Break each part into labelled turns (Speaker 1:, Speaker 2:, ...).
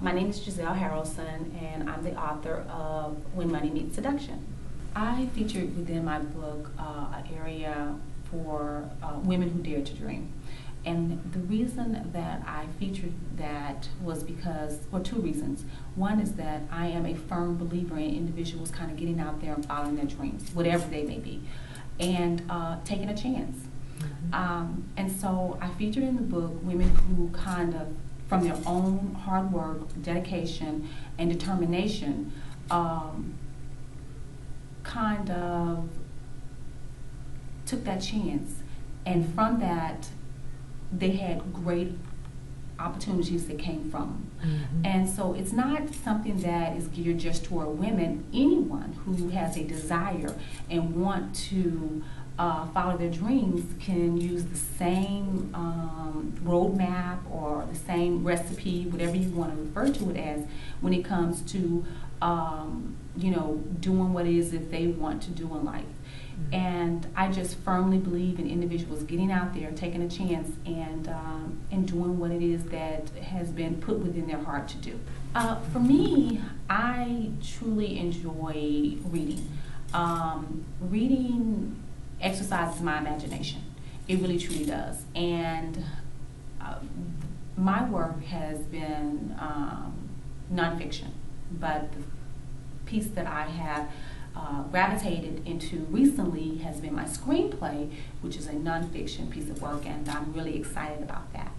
Speaker 1: My name is Gisele Haralson, and I'm the author of When Money Meets Seduction. I featured within my book an area for women who dare to dream. And the reason that I featured that was because, well, two reasons. One is that I am a firm believer in individuals kind of getting out there and following their dreams, whatever they may be, and taking a chance. And so I featured in the book women who kind of, from their own hard work, dedication, and determination, kind of took that chance. And from that, they had great opportunities that came from. And so it's not something that is geared just toward women. Anyone who has a desire and want to follow their dreams can use the same roadmap or the same recipe, whatever you want to refer to it as, when it comes to you know, doing what it is that they want to do in life. And I just firmly believe in individuals getting out there, taking a chance, and doing what it is that has been put within their heart to do. For me, I truly enjoy reading. Reading exercises my imagination. It really truly does. And my work has been nonfiction, but the piece that I have gravitated into recently has been my screenplay, which is a nonfiction piece of work, and I'm really excited about that.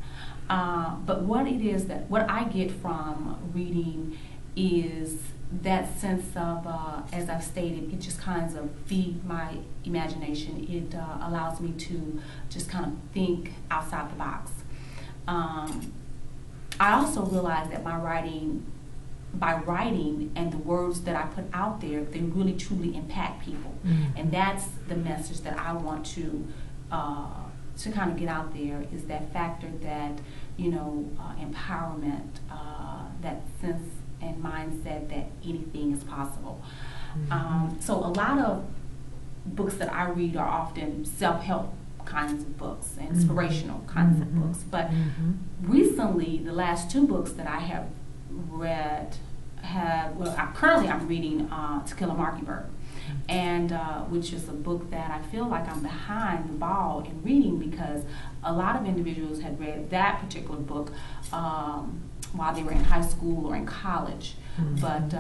Speaker 1: But what I get from reading is that sense of, as I've stated, it just kind of feeds my imagination. It allows me to just kind of think outside the box. I also realize that by writing and the words that I put out there, they really truly impact people. And that's the message that I want to kind of get out there, is that factor that, you know, empowerment, that sense and mindset that anything is possible. So a lot of books that I read are often self-help kinds of books, inspirational kinds of books. But recently, the last two books that I have read currently I'm reading To Kill a Mockingbird, and which is a book that I feel like I'm behind the ball in reading, because a lot of individuals had read that particular book while they were in high school or in college. But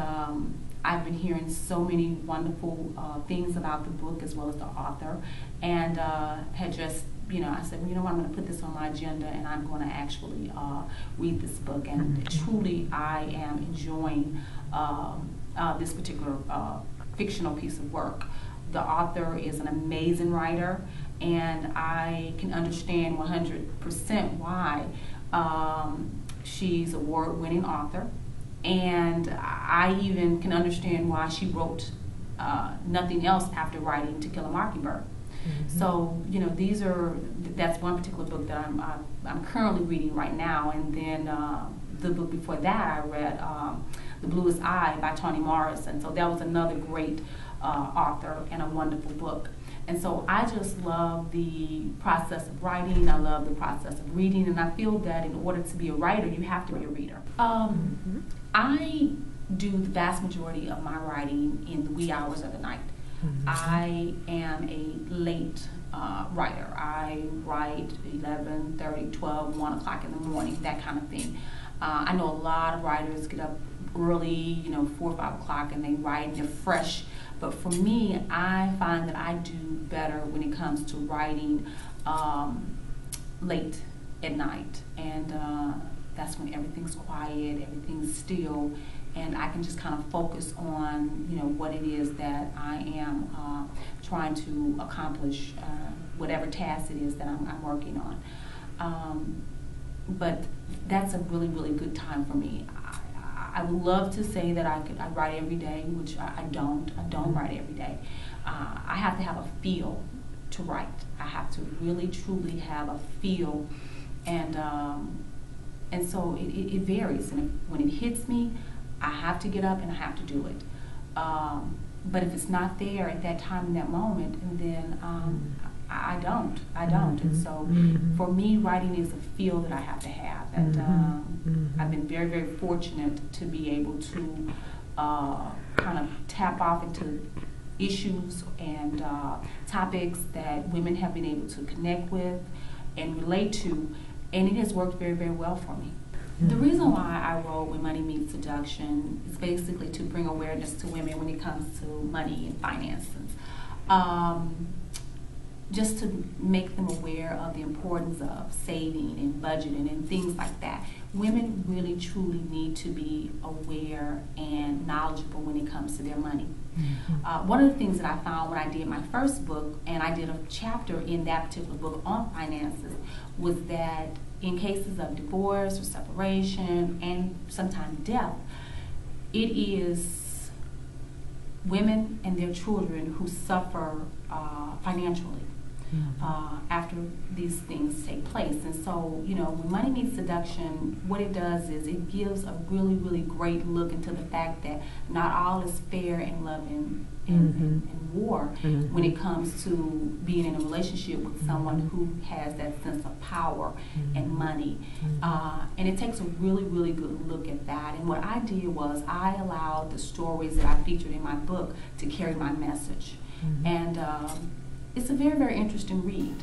Speaker 1: I've been hearing so many wonderful things about the book as well as the author, and had just, you know, I said, well, you know what, I'm going to put this on my agenda, and I'm going to actually read this book. And truly, I am enjoying this particular fictional piece of work. The author is an amazing writer, and I can understand 100% why she's an award-winning author. And I even can understand why she wrote nothing else after writing To Kill a Mockingbird. So, you know, that's one particular book that I'm currently reading right now. And then the book before that I read, The Bluest Eye by Toni Morrison. So that was another great author and a wonderful book. And so I just love the process of writing. I love the process of reading, and I feel that in order to be a writer, you have to be a reader. I do the vast majority of my writing in the wee hours of the night. I am a late writer. I write 11:30, 12, 1 o'clock in the morning, that kind of thing. I know a lot of writers get up early, you know, 4 or 5 o'clock, and they write and they're fresh. But for me, I find that I do better when it comes to writing late at night. And that's when everything's quiet, everything's still, and I can just kind of focus on, you know, what it is that I am trying to accomplish, whatever task it is that I'm working on. But that's a really, really good time for me. I would love to say that I write every day, which I don't. I don't write every day. I have to have a feel to write. I have to really, truly have a feel, and so it varies. And when it hits me, I have to get up and I have to do it. But if it's not there at that time, in that moment, and then I don't. And so for me, writing is a feel that I have to have. And I've been very, very fortunate to be able to kind of tap off into issues and topics that women have been able to connect with and relate to, and it has worked very, very well for me. The reason why I wrote When Money Meets Seduction is basically to bring awareness to women when it comes to money and finances. Just to make them aware of the importance of saving and budgeting and things like that. Women really truly need to be aware and knowledgeable when it comes to their money. One of the things that I found when I did my first book, and I did a chapter in that particular book on finances, was that in cases of divorce or separation and sometimes death, it is women and their children who suffer financially after these things take place. And so, you know, when Money Meets Seduction, what it does is it gives a really, really great look into the fact that not all is fair in love and war when it comes to being in a relationship with someone who has that sense of power and money. And it takes a really, really good look at that. And what I did was I allowed the stories that I featured in my book to carry my message. And it's a very, very interesting read.